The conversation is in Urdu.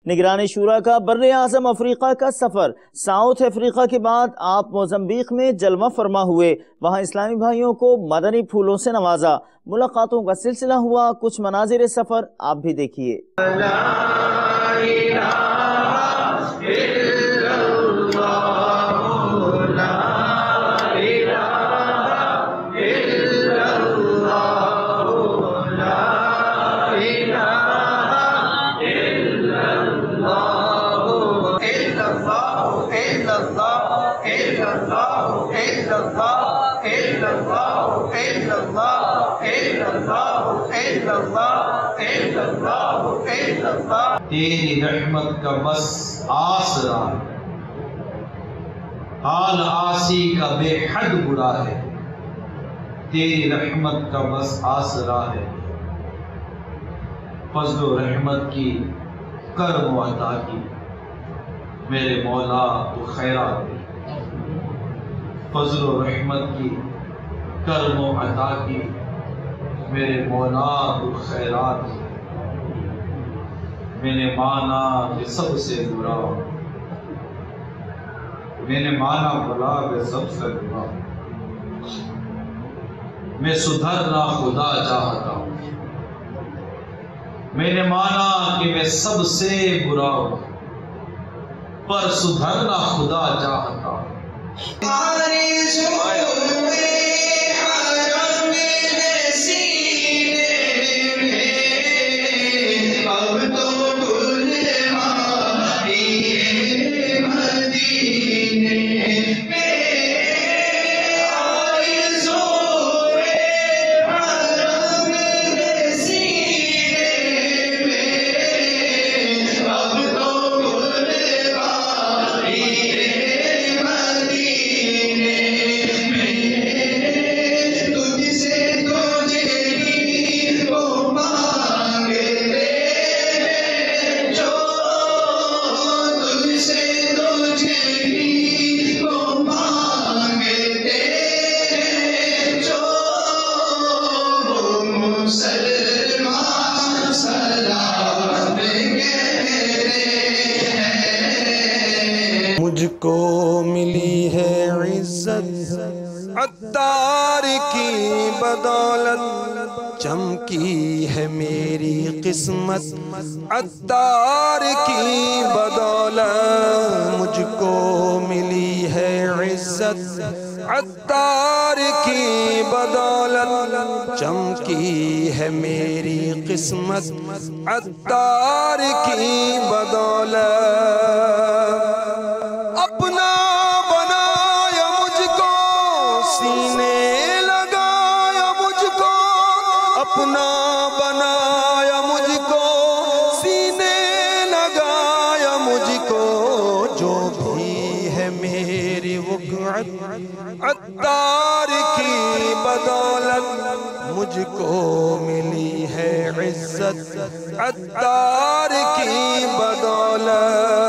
نگران شورا کا بر اعظم افریقہ کا سفر۔ ساؤتھ افریقہ کے بعد آپ موزمبیق میں جلوہ فرما ہوئے، وہاں اسلامی بھائیوں کو مدنی پھولوں سے نوازا۔ ملاقاتوں کا سلسلہ ہوا، کچھ مناظر سفر آپ بھی دیکھیے۔ تیری رحمت کا بس آسرا ہے، حال آسی کا بے حد برا ہے۔ تیری رحمت کا بس آسرا ہے، فضل و رحمت کی کرم و عطا کی میرے مولا تو خیرات دی۔ فضل و رحمت کی کرم و عطا کی میرے مولا تو خیرات دی۔ میں نے مانا کہ سب سے برا، میں نے مانا بھلا کہ سب سے برا، میں سدھرنا خدا چاہتا ہوں۔ میں نے مانا کہ میں سب سے برا ہوں، پر سدھرنا خدا چاہتا ہوں۔ مجھ کو ملی ہے عزت عطار کی بدولت، چمکی ہے میری قسمت عطار کی بدولت۔ مجھ کو ملی ہے عزت عطار کی بدولت، چمکی ہے میری قسمت عطار کی بدولت۔ اپنا بنایا مجھ کو، سینے لگایا مجھ کو، اپنا بنایا مجھ کو، سینے لگایا مجھ کو، جو بھی ہے میری وقعت عطار کی بدولت۔ مجھ کو ملی ہے عزت عطار کی بدولت۔